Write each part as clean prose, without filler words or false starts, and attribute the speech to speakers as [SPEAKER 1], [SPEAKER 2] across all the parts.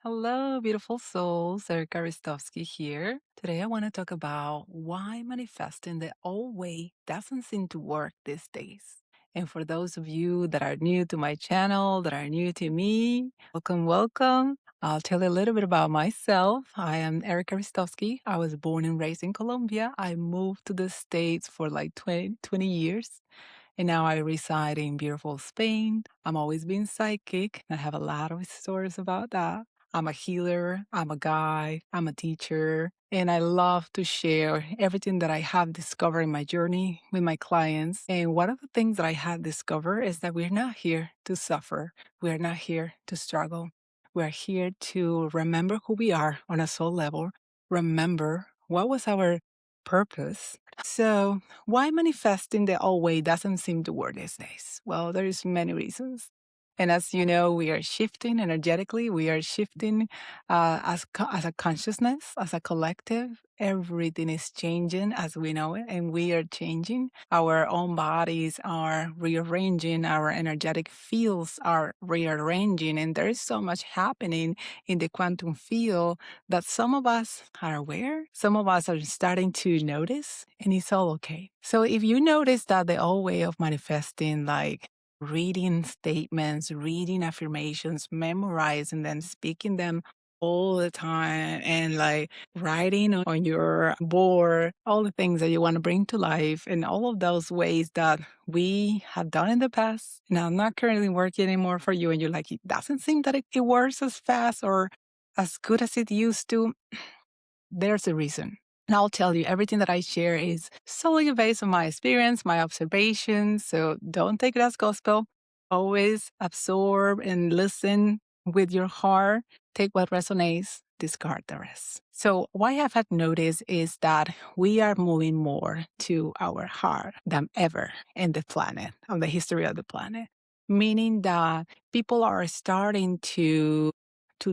[SPEAKER 1] Hello, beautiful souls. Erica Ristovsky here. Today, I want to talk about why manifesting the old way doesn't seem to work these days. And for those of you that are new to my channel, that are new to me, welcome, welcome. I'll tell you a little bit about myself. I am Erica Ristovsky. I was born and raised in Colombia. I moved to the States for like 20 years. And now I reside in beautiful Spain. I'm always been psychic. I have a lot of stories about that. I'm a healer, I'm a guide, I'm a teacher, and I love to share everything that I have discovered in my journey with my clients. And one of the things that I have discovered is that we're not here to suffer, we're not here to struggle. We're here to remember who we are on a soul level, remember what was our purpose. So, why manifesting the old way doesn't seem to work these days? Well, there's many reasons. And as you know, we are shifting energetically. We are shifting as a consciousness, as a collective. Everything is changing as we know it, and we are changing. Our own bodies are rearranging. Our energetic fields are rearranging, and there is so much happening in the quantum field that some of us are aware, some of us are starting to notice, and it's all okay. So if you notice that the old way of manifesting, like reading statements, reading affirmations, memorizing them, speaking them all the time, and like writing on your board all the things that you want to bring to life, and all of those ways that we have done in the past now not currently working anymore for you, and you're like, it doesn't seem that it works as fast or as good as it used to. There's a reason. And I'll tell you, everything that I share is solely based on my experience, my observations. So don't take it as gospel. Always absorb and listen with your heart. Take what resonates, discard the rest. So, what I have had noticed is that we are moving more to our heart than ever in the planet, on the history of the planet. Meaning that people are starting to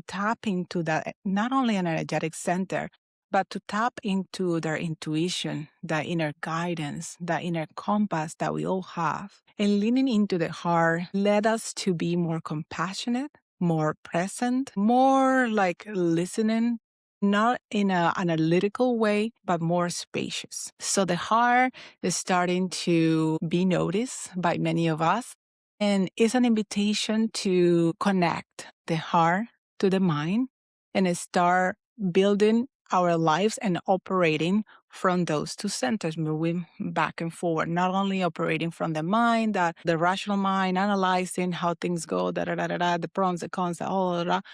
[SPEAKER 1] tap into that, not only an energetic center, but to tap into their intuition, the inner guidance, the inner compass that we all have. And leaning into the heart led us to be more compassionate, more present, more like listening, not in an analytical way, but more spacious. So the heart is starting to be noticed by many of us. And it's an invitation to connect the heart to the mind and start building our lives and operating from those two centers, moving back and forward, not only operating from the mind, that the rational mind, analyzing how things go, the pros, the cons,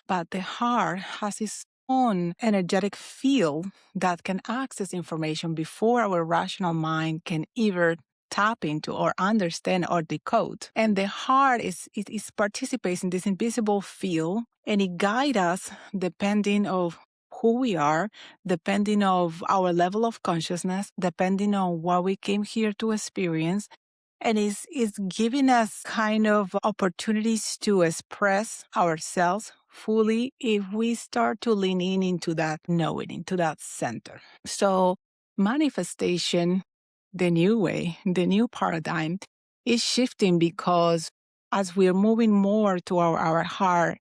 [SPEAKER 1] but the heart has its own energetic field that can access information before our rational mind can either tap into or understand or decode. And the heart is participates in this invisible field, and it guides us depending of who we are, depending of our level of consciousness, depending on what we came here to experience. And it's giving us kind of opportunities to express ourselves fully if we start to lean in into that knowing, into that center. So manifestation, the new way, the new paradigm is shifting because as we're moving more to our heart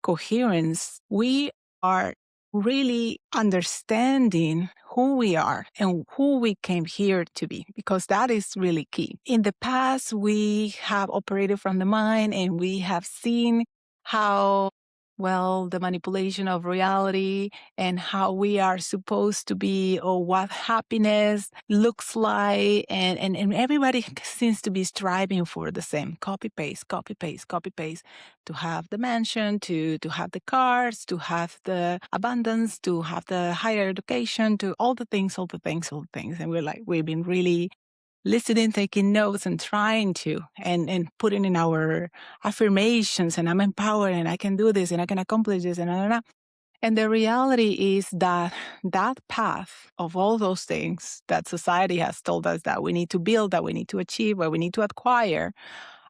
[SPEAKER 1] coherence, we are really understanding who we are and who we came here to be, because that is really key. In the past, we have operated from the mind and we have seen how well the manipulation of reality and how we are supposed to be, or what happiness looks like, and everybody seems to be striving for the same copy paste, copy paste, copy paste, to have the mansion, to have the cars, to have the abundance, to have the higher education, to all the things, all the things, all the things. And we've been really listening, taking notes, and trying to, and putting in our affirmations, and I'm empowered, and I can do this, and I can accomplish this, and blah, blah, blah. And the reality is that that path of all those things that society has told us that we need to build, that we need to achieve, what we need to acquire,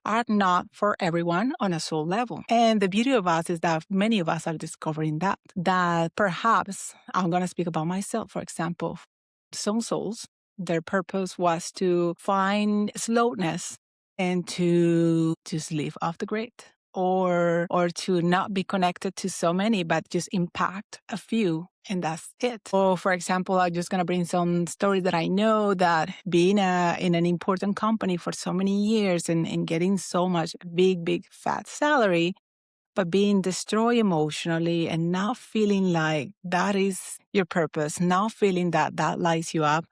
[SPEAKER 1] are not for everyone on a soul level. And the beauty of us is that many of us are discovering that perhaps, I'm going to speak about myself, for example, some souls, their purpose was to find slowness and to just live off the grid. or to not be connected to so many, but just impact a few. And that's it. Or, for example, I'm just going to bring some stories that I know that being in an important company for so many years and getting so much big, fat salary, but being destroyed emotionally and not feeling like that is your purpose, not feeling that that lights you up.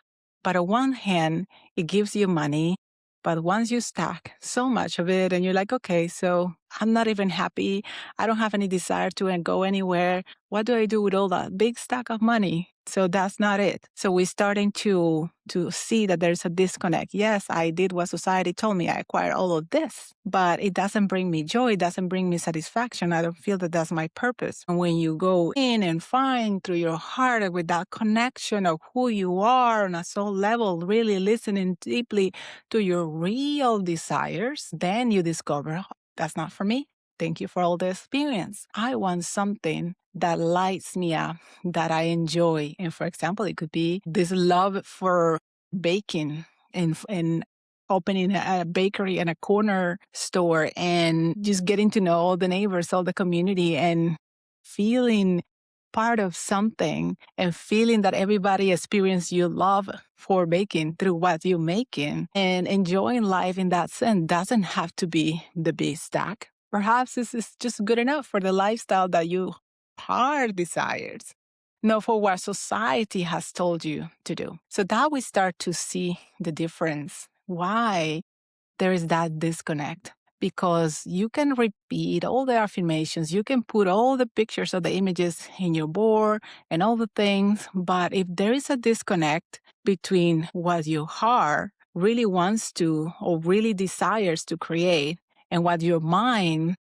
[SPEAKER 1] But on one hand, it gives you money. But once you stack so much of it and you're like, okay, so I'm not even happy. I don't have any desire to go anywhere. What do I do with all that big stack of money? So that's not it. So we're starting to see that there's a disconnect. Yes, I did what society told me. I acquired all of this, but it doesn't bring me joy. It doesn't bring me satisfaction. I don't feel that that's my purpose. And when you go in and find through your heart with that connection of who you are on a soul level, really listening deeply to your real desires, then you discover, "Oh, that's not for me. Thank you for all the experience. I want something that lights me up, that I enjoy." And for example, it could be this love for baking and opening a bakery and a corner store and just getting to know all the neighbors, all the community, and feeling part of something and feeling that everybody experiences your love for baking through what you're making and enjoying life in that sense doesn't have to be the big stack. Perhaps this is just good enough for the lifestyle that you heart desires, not for what society has told you to do. So that we start to see the difference. Why there is that disconnect, because you can repeat all the affirmations, you can put all the pictures of the images in your board and all the things, but if there is a disconnect between what your heart really wants to or really desires to create and what your mind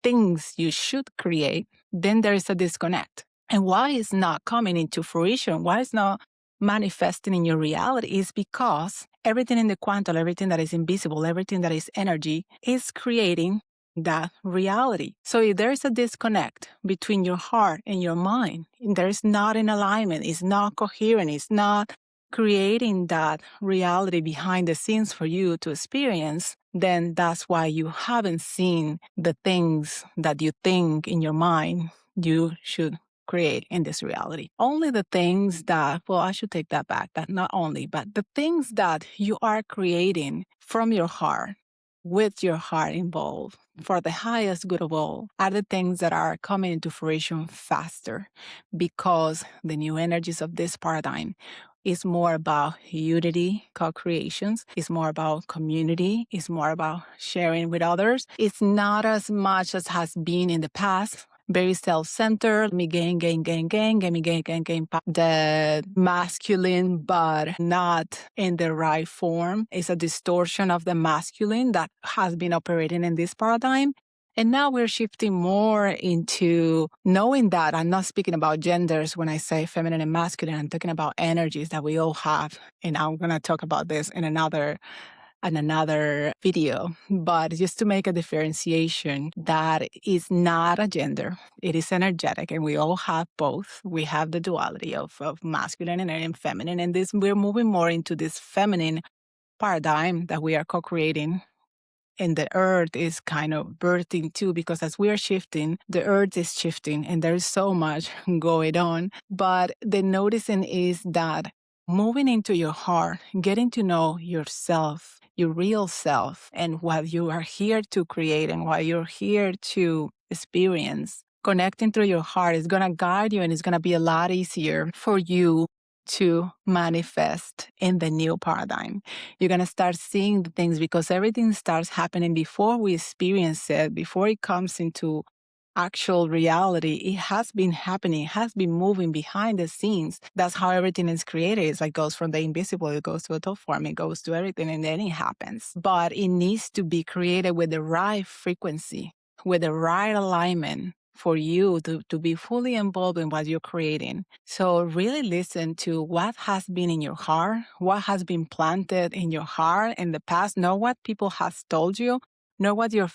[SPEAKER 1] thinks you should create, then there is a disconnect. And why it's not coming into fruition, why it's not manifesting in your reality is because everything in the quantum, everything that is invisible, everything that is energy is creating that reality. So if there is a disconnect between your heart and your mind, and there is not an alignment, it's not coherent, it's not creating that reality behind the scenes for you to experience, then that's why you haven't seen the things that you think in your mind you should create in this reality. Only the things that, well, I should take that back, that not only, but the things that you are creating from your heart, with your heart involved, for the highest good of all, are the things that are coming into fruition faster, because the new energies of this paradigm is more about unity, co-creations. It's more about community. It's more about sharing with others. It's not as much as has been in the past. Very self-centered, me gain, get me gain, the masculine, but not in the right form. It's a distortion of the masculine that has been operating in this paradigm. And now we're shifting more into knowing that I'm not speaking about genders when I say feminine and masculine. I'm talking about energies that we all have. And I'm going to talk about this in another video. But just to make a differentiation, that is not a gender. It is energetic, and we all have both. We have the duality of masculine and feminine. And this, we're moving more into this feminine paradigm that we are co-creating. And the earth is kind of birthing too, because as we are shifting, the earth is shifting and there's so much going on. But the noticing is that moving into your heart, getting to know yourself, your real self, and what you are here to create and what you're here to experience, connecting through your heart is going to guide you, and it's going to be a lot easier for you to manifest in the new paradigm. You're going to start seeing the things, because everything starts happening before we experience it, before it comes into actual reality. It has been happening, it has been moving behind the scenes. That's how everything is created. It's like goes from the invisible, it goes to a top form, it goes to everything, and then it happens. But it needs to be created with the right frequency, with the right alignment for you to be fully involved in what you're creating. So really listen to what has been in your heart, what has been planted in your heart in the past. Know what people has told you, know what your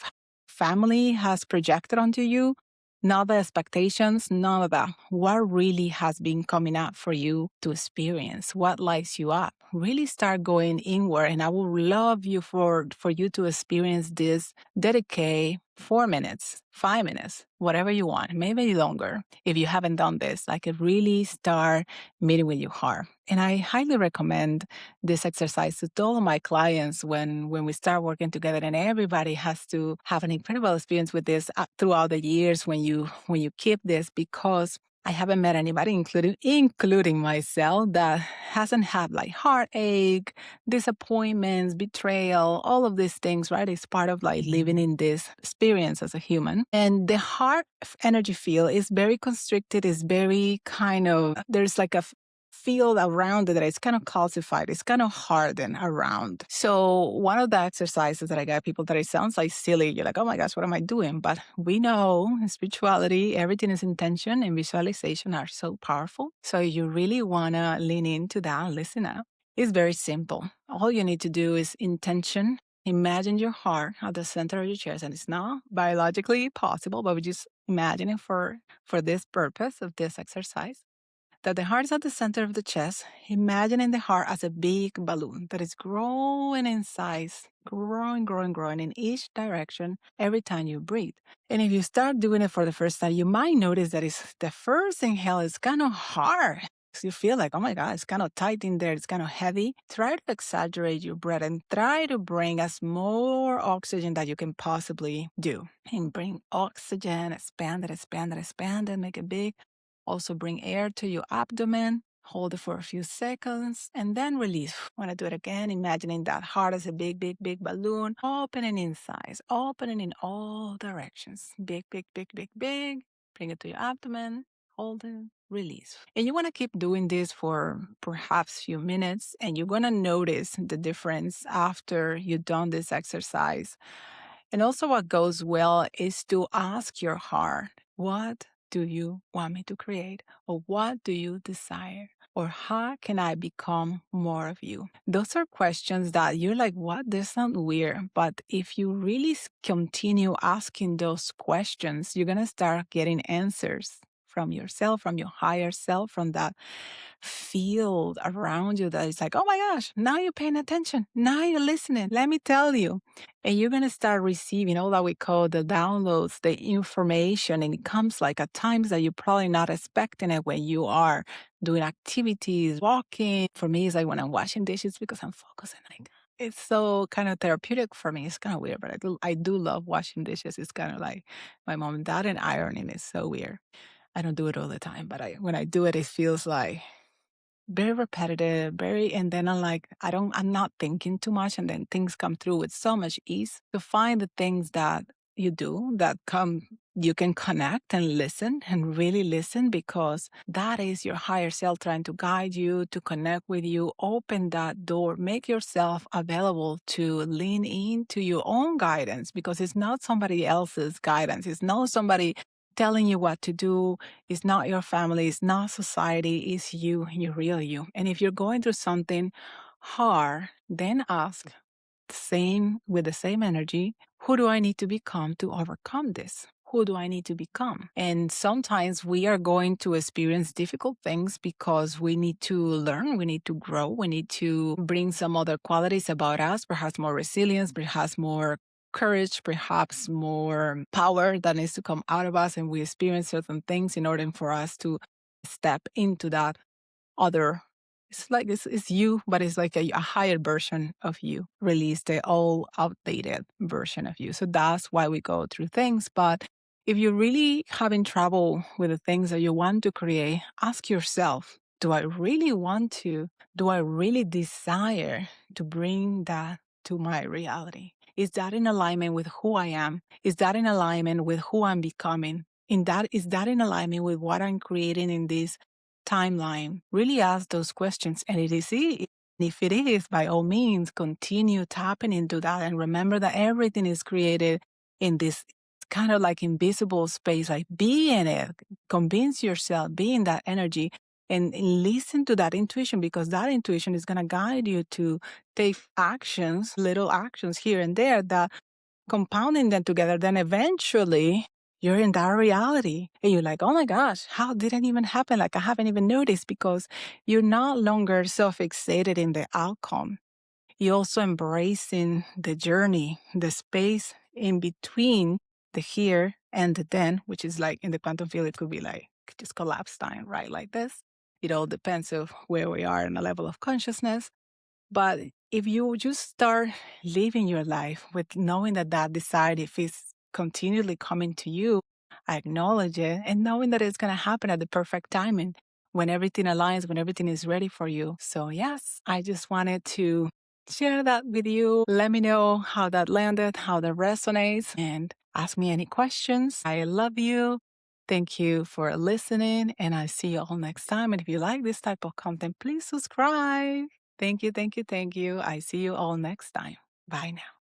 [SPEAKER 1] family has projected onto you, not the expectations, none of that. What really has been coming up for you to experience? What lights you up? Really start going inward, and I would love you for you to experience this. Dedicate 4 minutes, 5 minutes, whatever you want, maybe longer. If you haven't done this, like really start meeting with your heart. And I highly recommend this exercise to all of my clients when we start working together. And everybody has to have an incredible experience with this throughout the years when you keep this, because I haven't met anybody, including myself, that hasn't had like heartache, disappointments, betrayal, all of these things, right? It's part of like living in this experience as a human. And the heart energy field is very constricted, is very kind of, there's like a field around it that is kind of calcified, it's kind of hardened around. So one of the exercises that I get people that it sounds like silly, you're like, oh my gosh, what am I doing? But we know in spirituality, everything is intention, and visualization are so powerful. So you really want to lean into that, listen up. It's very simple. All you need to do is intention. Imagine your heart at the center of your chest, and it's not biologically possible, but we just imagine it for this purpose of this exercise. That the heart is at the center of the chest, imagining the heart as a big balloon that is growing in size, growing, growing, growing in each direction every time you breathe. And if you start doing it for the first time, you might notice that the first inhale is kind of hard. So you feel like, oh my God, it's kind of tight in there, it's kind of heavy. Try to exaggerate your breath and try to bring as more oxygen that you can possibly do. And bring oxygen, expand it, expand it, expand it, make it big. Also bring air to your abdomen, hold it for a few seconds, and then release. Want to do it again, imagining that heart as a big, big, big balloon, opening in size, opening in all directions. Big, big, big, big, big. Bring it to your abdomen, hold it, release. And you want to keep doing this for perhaps a few minutes, and you're going to notice the difference after you've done this exercise. And also what goes well is to ask your heart, what do you want me to create? Or what do you desire? Or how can I become more of you? Those are questions that you're like, what? They sound weird. But if you really continue asking those questions, you're going to start getting answers from yourself, from your higher self, from that field around you that is like, oh my gosh, now you're paying attention. Now you're listening. Let me tell you. And you're going to start receiving all that we call the downloads, the information. And it comes like at times that you're probably not expecting it when you are doing activities, walking. For me, it's like when I'm washing dishes because I'm focusing. Like, it's so kind of therapeutic for me. It's kind of weird, but I do love washing dishes. It's kind of like my mom and dad, and ironing is so weird. I don't do it all the time, but when I do it, it feels like very repetitive, and then I'm like, I'm not thinking too much, and then things come through with so much ease. To find the things that you do that you can connect and listen and really listen, because that is your higher self trying to guide you, to connect with you, open that door, make yourself available to lean into your own guidance, because it's not somebody else's guidance. It's not somebody telling you what to do. It's not your family, it's not society, it's you, your real you. And if you're going through something hard, then ask with the same energy, who do I need to become to overcome this? Who do I need to become? And sometimes we are going to experience difficult things because we need to learn, we need to grow, we need to bring some other qualities about us, perhaps more resilience, perhaps more courage, perhaps more power that needs to come out of us. And we experience certain things in order for us to step into that other. It's like it's you, but it's like a higher version of you. Release the old, outdated version of you. So that's why we go through things. But if you're really having trouble with the things that you want to create, ask yourself, do I really want to? Do I really desire to bring that to my reality? Is that in alignment with who I am? Is that in alignment with who I'm becoming? Is that in alignment with what I'm creating in this timeline? Really ask those questions. And if it is, by all means, continue tapping into that. And remember that everything is created in this kind of like invisible space, like be in it, convince yourself, be in that energy, and listen to that intuition, because that intuition is going to guide you to take actions, little actions here and there, that compounding them together, then eventually you're in that reality. And you're like, oh my gosh, how did it even happen? Like, I haven't even noticed, because you're no longer so fixated in the outcome. You're also embracing the journey, the space in between the here and the then, which is like in the quantum field, it could be like just collapse time, right? Like this. It all depends of where we are in a level of consciousness. But if you just start living your life with knowing that that desire, if it's continually coming to you, acknowledge it and knowing that it's going to happen at the perfect timing when everything aligns, when everything is ready for you. So, yes, I just wanted to share that with you. Let me know how that landed, how that resonates, and ask me any questions. I love you. Thank you for listening, and I see you all next time. And if you like this type of content, please subscribe. Thank you, thank you, thank you. I see you all next time. Bye now.